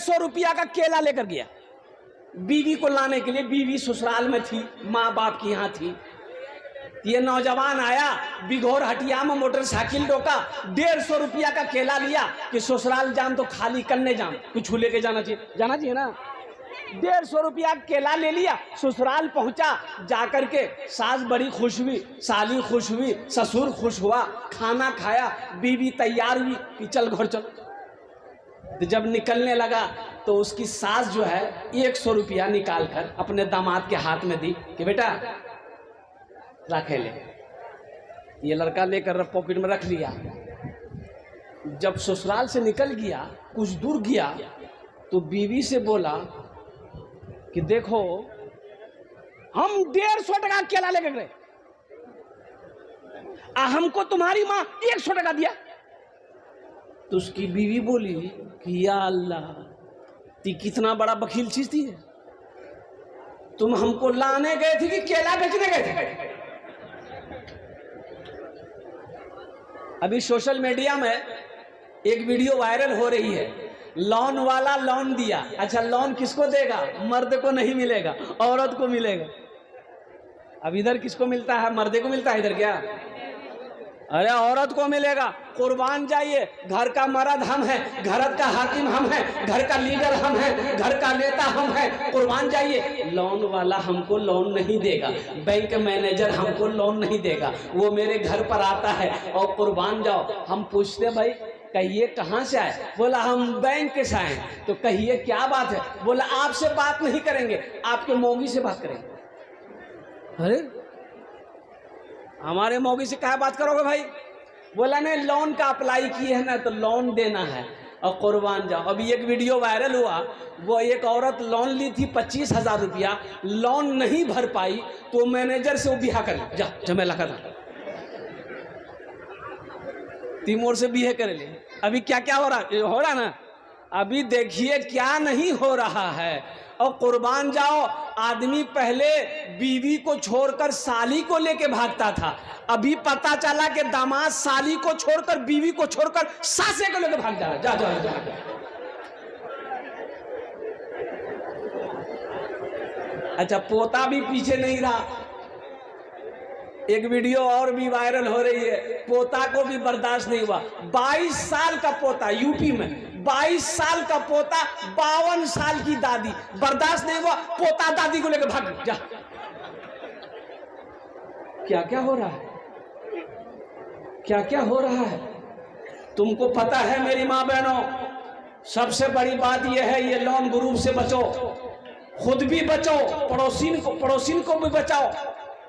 100 रुपया का केला लेकर गया बीवी को लाने के लिए। बीवी ससुराल में थी, माँ बाप की यहाँ थी। ये नौजवान आया, बिघोर हटिया में मोटरसाइकिल रोका, 150 रुपया का केला लिया कि ससुराल जाम तो खाली करने जाम, कुछ लेके जाना चाहिए ना। 150 रुपया केला ले लिया, ससुराल पहुंचा, जाकर के सास बड़ी खुश हुई, साली खुश हुई, ससुर खुश हुआ, खाना खाया, बीवी तैयार हुई कि चल घर चल। तो जब निकलने लगा तो उसकी सास जो है 100 रुपया निकाल कर अपने दामाद के हाथ में दी कि बेटा रखे ले। ये लड़का लेकर पॉकेट में रख लिया। जब ससुराल से निकल गया, कुछ दूर गया तो बीवी से बोला कि देखो हम 150 टका केला लेकर गए, हमको तुम्हारी माँ 100 टका दिया। तो उसकी बीवी बोली कि या अल्लाह, ती कितना बड़ा बखील चीज थी, तुम हमको लाने गए थे कि केला बेचने गए थे। अभी सोशल मीडिया में एक वीडियो वायरल हो रही है, लोन वाला लोन दिया। अच्छा, लोन किसको देगा? मर्द को नहीं मिलेगा, औरत को मिलेगा। अब इधर किसको मिलता है? मर्दे को मिलता है इधर क्या? अरे औरत को मिलेगा। कुर्बान जाइए, घर का मर्द हम हैं, घर का हाकिम हम हैं, घर का लीडर हम हैं, घर का नेता हम हैं। कुर्बान जाइए, लोन वाला हमको लोन नहीं देगा, बैंक मैनेजर हमको लोन नहीं देगा, वो मेरे घर पर आता है और कुर्बान जाओ। हम पूछते भाई कहिए कहाँ से आए? बोला हम बैंक से आए। तो कहिए क्या बात है? बोला आपसे बात नहीं करेंगे, आपके मौगी से बात करेंगे। अरे हमारे मौगी से क्या बात करोगे भाई? बोला नहीं, लोन का अप्लाई किए है ना तो लोन देना है और कुर्बान जाओ। अभी एक वीडियो वायरल हुआ, वो एक औरत लोन ली थी 25,000 रुपया, लोन नहीं भर पाई तो मैनेजर से वो बिहा कर ली। जा झमेला कर तिमोर से बिहे कर ले। अभी क्या क्या हो रहा ना, अभी देखिए क्या नहीं हो रहा है। और कुर्बान जाओ, आदमी पहले बीवी को छोड़कर साली को लेके भागता था, अभी पता चला कि दामाद साली को छोड़कर, बीवी को छोड़कर सासे को लेके भाग जा रहा। जा जा, जा। अच्छा, पोता भी पीछे नहीं रहा। एक वीडियो और भी वायरल हो रही है, पोता को भी बर्दाश्त नहीं हुआ। 22 साल का पोता, यूपी में 22 साल का पोता, 52 साल की दादी, बर्दाश्त नहीं हुआ, पोता दादी को लेकर भाग जा। क्या क्या हो रहा है? क्या क्या हो रहा है? तुमको पता है मेरी माँ बहनों, सबसे बड़ी बात यह है, ये लोन ग्रुप से बचो, खुद भी बचो, पड़ोसिन को भी बचाओ,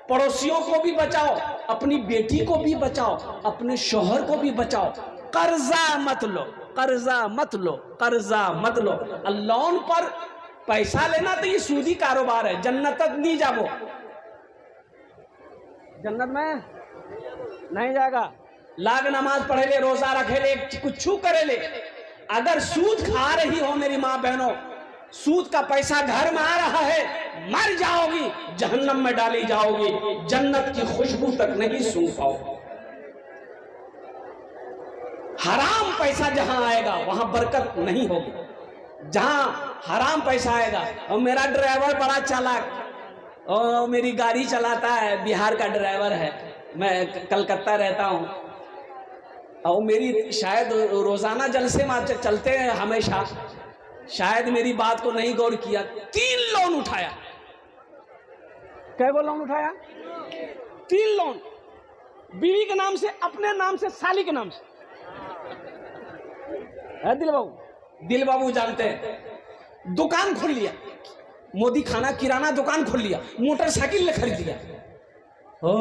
पड़ोसियों को भी बचाओ, अपनी बेटी को भी बचाओ, अपने शौहर को भी बचाओ। कर्जा मत लो, कर्जा मत लो, कर्जा मत लो। लोन पर पैसा लेना तो ये सूदी कारोबार है, जन्नत तक नहीं जाओ, जन्नत में नहीं जाएगा। लाग नमाज पढ़े ले, रोजा रखे ले, कुछ करे ले, अगर सूद खा रही हो मेरी माँ बहनों, सूद का पैसा घर में आ रहा है, मर जाओगी, जहन्नम में डाली जाओगी, जन्नत की खुशबू तक नहीं सूंघ पाओगी। हराम पैसा जहां आएगा वहां बरकत नहीं होगी। जहां हराम पैसा आएगा, और मेरा ड्राइवर बड़ा चालाक, और मेरी गाड़ी चलाता है, बिहार का ड्राइवर है, मैं कलकत्ता रहता हूं, और मेरी शायद रोजाना जलसे में चलते हैं हमेशा, शायद मेरी बात को नहीं गौर किया, 3 लोन उठाया। कै लोन उठाया? 3 लोन, बीवी के नाम से, अपने नाम से, साली के नाम से। दिल बाबू जानते हैं, दुकान खोल लिया, मोदी खाना किराना दुकान खोल लिया, मोटरसाइकिल खरीद लिया। ओ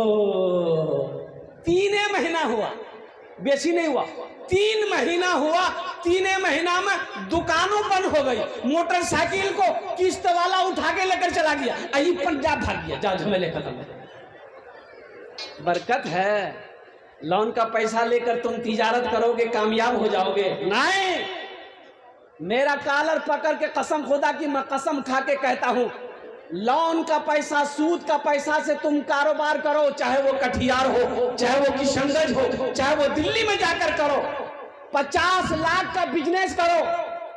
3 महीना हुआ, बेसी नहीं हुआ, 3 महीना हुआ, 3 महीना में दुकानों बंद हो गई, मोटरसाइकिल को किस्त वाला उठा के लेकर चला गया, अही पंजाब भाग गया। जा झमेले खत्म। बरकत है, लोन का पैसा लेकर तुम तिजारत करोगे, कामयाब हो जाओगे? नहीं, मेरा कॉलर पकड़ के कसम खुदा की मैं कसम खा के कहता हूं, लोन का पैसा, सूद का पैसा से तुम कारोबार करो, चाहे वो कटिहार हो, चाहे वो किशनगंज हो, चाहे वो दिल्ली में जाकर करो, 50 लाख का बिजनेस करो,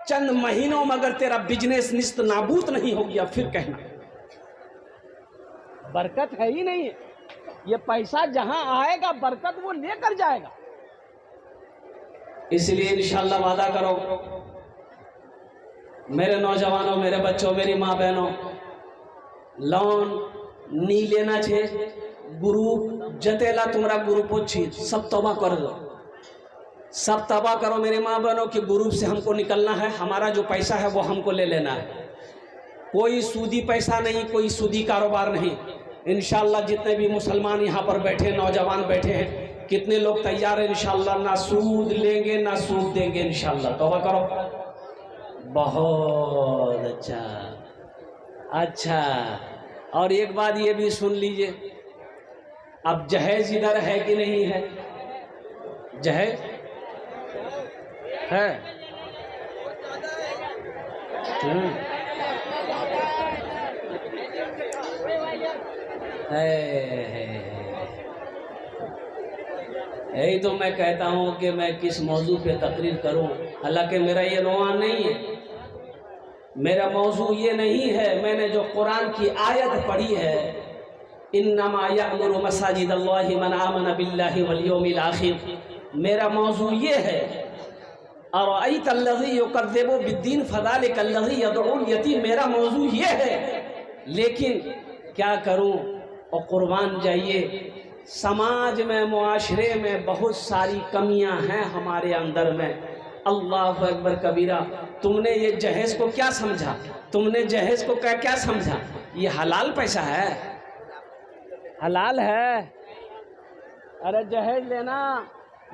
चंद महीनों में अगर तेरा बिजनेस निस्त नाबूद नहीं हो गया फिर कहना। बरकत है ही नहीं। ये पैसा जहां आएगा बरकत वो लेकर जाएगा। इसलिए इंशाअल्लाह वादा करो मेरे नौजवानों, मेरे बच्चों, मेरी माँ बहनों, लोन नहीं लेना चाहिए। ग्रुप जतेला तुम्हारा ग्रुप अच्छी सब तौबा कर लो, सब तौबा करो मेरी माँ बहनों कि ग्रुप से हमको निकलना है। हमारा जो पैसा है वो हमको ले लेना है। कोई सूदी पैसा नहीं, कोई सूदी कारोबार नहीं। इंशाअल्लाह जितने भी मुसलमान यहाँ पर बैठे, नौजवान बैठे हैं, कितने लोग तैयार हैं इंशाअल्लाह, ना सूद लेंगे ना सूद देंगे इंशाअल्लाह। तौबा करो। बहुत अच्छा। अच्छा, और एक बात ये भी सुन लीजिए, अब जहेज इधर है कि नहीं है? जहेज है? यही तो मैं कहता हूँ कि मैं किस मौजू पे तकरीर करूँ। हालांकि मेरा ये रवान नहीं है, मेरा मौजू ये नहीं है। मैंने जो कुरान की आयत पढ़ी है, इन्नमा यअमुरु मसाजिदल्लाहि मन आमन बिल्लाहि वल यौमिल आखिर, मेरा मौजू ये है। और अयतल्लज़ी युकज़्ज़िबु बिद्दीन फ़ज़ालिकल्लज़ी यदउल यतीम, मेरा मौजू ये है। लेकिन क्या करूं, और कुर्बान जाइए, समाज में, मुआशरे में बहुत सारी कमियां हैं हमारे अंदर में। अल्लाह अकबर कबीरा। तुमने ये जहेज को क्या समझा? तुमने जहेज को क्या समझा? ये हलाल पैसा है, हलाल है। अरे जहेज लेना,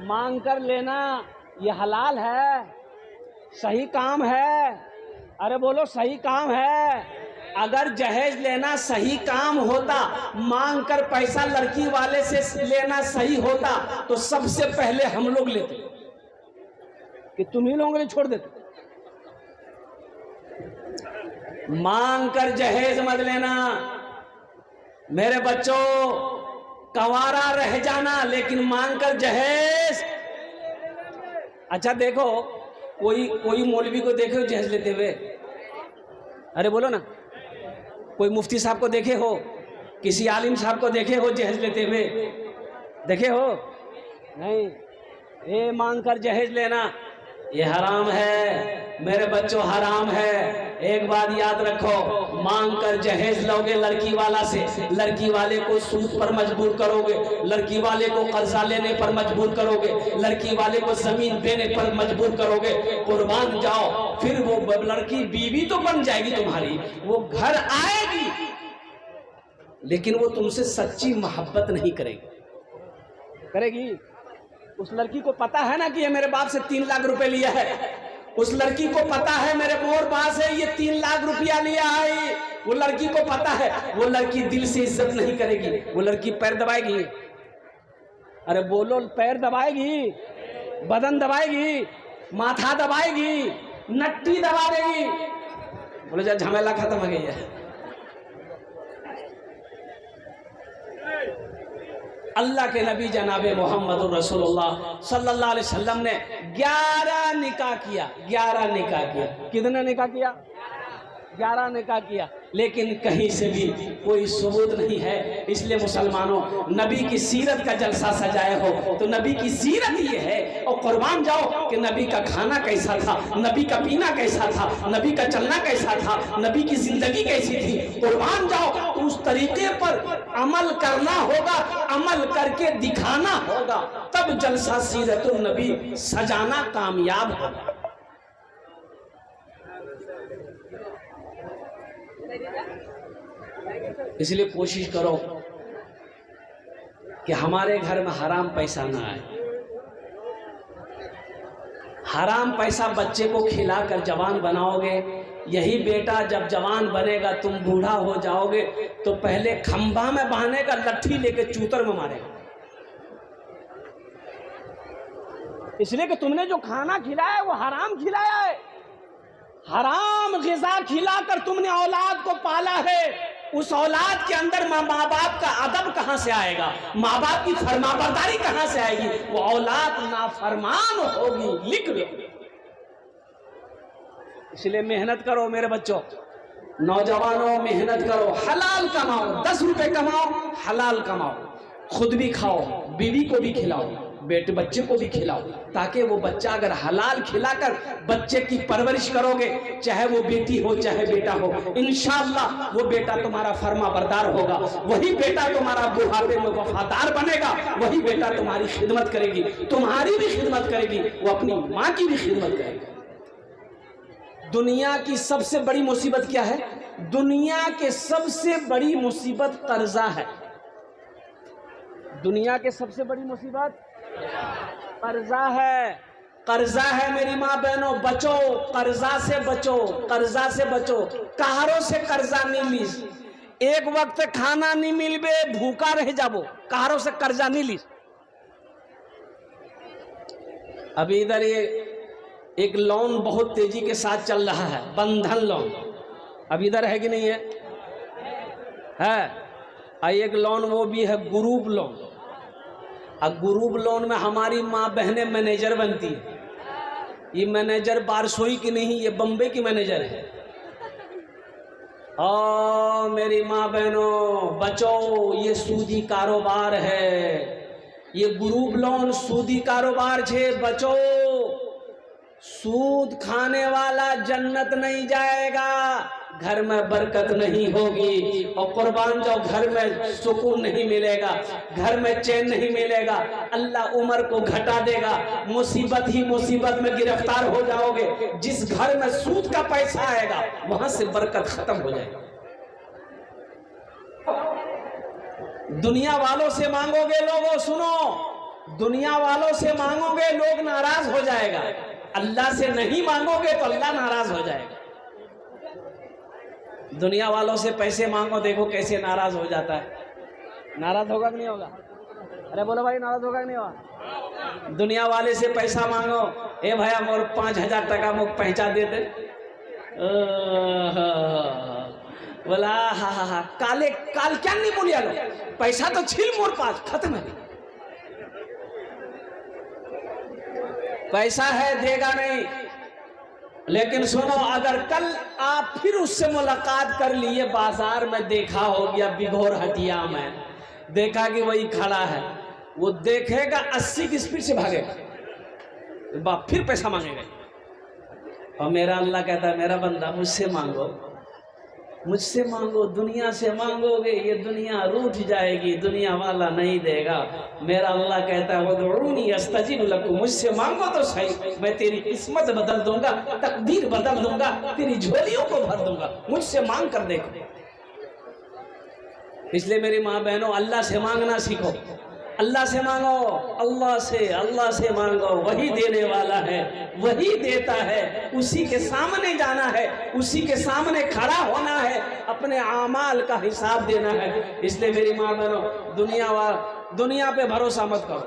मांग कर लेना, ये हलाल है, सही काम है। अरे बोलो सही काम है। अगर जहेज लेना सही काम होता, मांग कर पैसा लड़की वाले से लेना सही होता, तो सबसे पहले हम लोग लेते कि तुम ही लोगों ने छोड़ देते। मांग कर जहेज मत लेना मेरे बच्चों, कंवारा रह जाना लेकिन मांग कर जहेज। अच्छा देखो, कोई मौलवी को देखे जहेज लेते हुए? अरे बोलो ना। कोई मुफ्ती साहब को देखे हो, किसी आलिम साहब को देखे हो जहेज लेते हुए? देखे हो? नहीं। ये मांग कर जहेज लेना ये हराम है मेरे बच्चों, हराम है। एक बात याद रखो, मांग कर जहेज लोगे लड़की वाला से, लड़की वाले को सूद पर मजबूर करोगे, लड़की वाले को कर्जा लेने पर मजबूर करोगे, लड़की वाले को जमीन देने पर मजबूर करोगे। कुर्बान जाओ, फिर वो लड़की बीवी तो बन जाएगी तुम्हारी, वो घर आएगी, लेकिन वो तुमसे सच्ची मोहब्बत नहीं करेगी। करेगी? उस लड़की को पता है ना कि ये मेरे बाप से 3 लाख रुपए लिया है। उस लड़की को पता है मेरे मोर बाप से ये 3 लाख रुपया लिया है। वो लड़की को पता है। वो लड़की दिल से इज्जत नहीं करेगी, वो लड़की पैर दबाएगी। अरे बोलो, पैर दबाएगी, बदन दबाएगी, माथा दबाएगी, नट्टी दबा देगी। बोले जा झमेला खत्म हो गई है। अल्लाह के नबी जनाबे मोहम्मद रसूलुल्लाह सल्लल्लाहु अलैहि वसल्लम ने 11 निकाह किया। 11 निकाह किया। कितने निकाह किया? 11 निकाह किया। लेकिन कहीं से भी कोई सबूत नहीं है। इसलिए मुसलमानों, नबी की सीरत का जलसा सजाए हो तो नबी की सीरत ये है। और कुर्बान जाओ कि नबी का खाना कैसा था, नबी का पीना कैसा था, नबी का चलना कैसा था, नबी की जिंदगी कैसी थी। कुर्बान जाओ, तो उस तरीके पर अमल करना होगा, अमल करके दिखाना होगा, तब जलसा सीरतुन नबी सजाना कामयाब होगा। इसलिए कोशिश करो कि हमारे घर में हराम पैसा ना आए। हराम पैसा बच्चे को खिलाकर जवान बनाओगे। यही बेटा जब जवान बनेगा, तुम बूढ़ा हो जाओगे तो पहले खंभा में बांधेगा, लट्ठी लेके चूतर में मारेगा। इसलिए कि तुमने जो खाना खिलाया वो हराम खिलाया है। हराम ग़िज़ा खिलाकर तुमने औलाद को पाला है। उस औलाद के अंदर माँ बाप का अदब कहाँ से आएगा? माँ बाप की फरमाबरदारी कहाँ से आएगी? वो औलाद नाफरमान होगी। लिख लो। इसलिए मेहनत करो मेरे बच्चों, नौजवानों, मेहनत करो, हलाल कमाओ, 10 रुपए कमाओ, हलाल कमाओ, खुद भी खाओ, बीवी को भी खिलाओ, बेटे बच्चे को भी खिलाओ, ताकि वो बच्चा अगर हलाल खिलाकर बच्चे की परवरिश करोगे, चाहे वो बेटी हो चाहे बेटा हो, इंशाअल्लाह वो बेटा तुम्हारा फर्मा बरदार होगा, वही बेटा तुम्हारा बुढ़ापे में वफादार बनेगा, वही बेटा तुम्हारी खिदमत करेगी, तुम्हारी भी खिदमत करेगी, वो अपनी माँ की भी खिदमत करेगी। दुनिया की सबसे बड़ी मुसीबत क्या है? दुनिया के सबसे बड़ी मुसीबत कर्जा है। दुनिया के सबसे बड़ी मुसीबत कर्जा है। कर्जा है मेरी माँ बहनों, बचो, कर्जा से बचो, कर्जा से बचो, कहारों से कर्जा नहीं लीस, एक वक्त खाना नहीं मिलबे, भूखा रह जाबो, कहारों से कर्जा नहीं लीस। अभी इधर ये एक लोन बहुत तेजी के साथ चल रहा है, बंधन लोन, अभी इधर है कि नहीं है? है। एक लोन वो भी है ग्रुप लोन, और ग्रुप लोन में हमारी माँ बहनें मैनेजर बनती है। ये मैनेजर बारसोई की नहीं, ये बम्बई की मैनेजर है। मेरी माँ बहनों बचो, ये सूदी कारोबार है, ये ग्रुप लोन सूदी कारोबार छे, बचो। सूद खाने वाला जन्नत नहीं जाएगा, घर में बरकत नहीं होगी, और कुर्बान जाओ, घर में सुकून नहीं मिलेगा, घर में चैन नहीं मिलेगा, अल्लाह उम्र को घटा देगा, मुसीबत ही मुसीबत में गिरफ्तार हो जाओगे। जिस घर में सूद का पैसा आएगा वहां से बरकत खत्म हो जाएगी। दुनिया वालों से मांगोगे, लोगों सुनो, दुनिया वालों से मांगोगे लोग नाराज हो जाएगा, अल्लाह से नहीं मांगोगे तो अल्लाह नाराज हो जाएगा। दुनिया वालों से पैसे मांगो, देखो कैसे नाराज हो जाता है। नाराज होगा कि नहीं होगा? अरे बोलो भाई, नाराज होगा कि नहीं होगा? दुनिया वाले से पैसा मांगो, ए भैया मोर 5000 टका मुझ पहुंचा देते, बोला हा, काले काल क्या नहीं बोलिया लो, पैसा तो छिल मोर पास, खत्म है, पैसा है देगा नहीं। लेकिन सुनो, अगर कल आप फिर उससे मुलाकात कर लिए, बाजार में देखा हो गया, बिघोर हटिया में देखा कि वही खड़ा है, वो देखेगा 80 की स्पीड से भागेगा, बाप फिर पैसा मांगेगा। और मेरा अल्लाह कहता है, मेरा बंदा मुझसे मांगो, मुझसे मांगो, दुनिया से मांगोगे ये दुनिया रूठ जाएगी, दुनिया वाला नहीं देगा। मेरा अल्लाह कहता है, वदउनी अस्तजिब लकुम, मुझसे मांगो तो सही, मैं तेरी किस्मत बदल दूंगा, तकदीर बदल दूंगा, तेरी झोलियों को भर दूंगा, मुझसे मांग कर देखो। इसलिए मेरी माँ बहनों, अल्लाह से मांगना सीखो, अल्लाह से मांगो, अल्लाह से मांगो, वही देने वाला है, वही देता है, उसी के सामने जाना है, उसी के सामने खड़ा होना है, अपने आमाल का हिसाब देना है। इसलिए मेरी माँ बहनों, दुनिया पे भरोसा मत करो।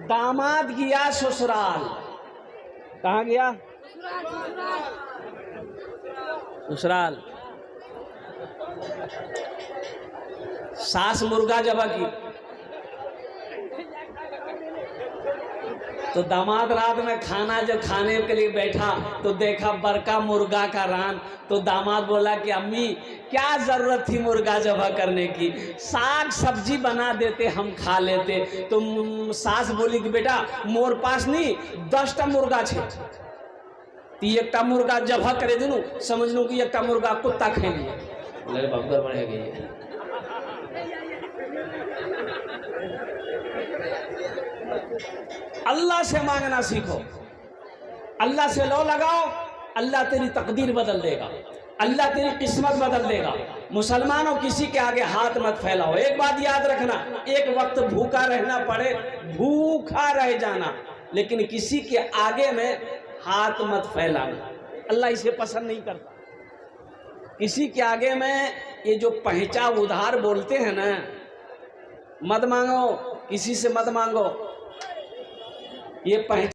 दामाद गया ससुराल, कहाँ गया? ससुराल। सास मुर्गा जबा की, तो दामाद रात में खाना जब खाने के लिए बैठा तो देखा बड़का मुर्गा का रान, तो दामाद बोला कि अम्मी क्या जरूरत थी मुर्गा जबा करने की, साग सब्जी बना देते हम खा लेते। तो सास बोली कि बेटा मोर पास नहीं 10टा मुर्गा छे, ती एकटा मुर्गा जबा करे दूं, समझ लूं कि एकटा मुर्गा कुत्ता खाई लिए। बोले बाप गड़बड़ है गई। अल्लाह से मांगना सीखो, अल्लाह से लो लगाओ, अल्लाह तेरी तकदीर बदल देगा, अल्लाह तेरी किस्मत बदल देगा। मुसलमानों, किसी के आगे हाथ मत फैलाओ। एक बात याद रखना, एक वक्त भूखा रहना पड़े, भूखा रह जाना, लेकिन किसी के आगे में हाथ मत फैलाना, अल्लाह इसे पसंद नहीं करता। किसी के आगे में ये जो पहचा उधार बोलते हैं ना, मत मांगो, किसी से मत मांगो, ये पहचान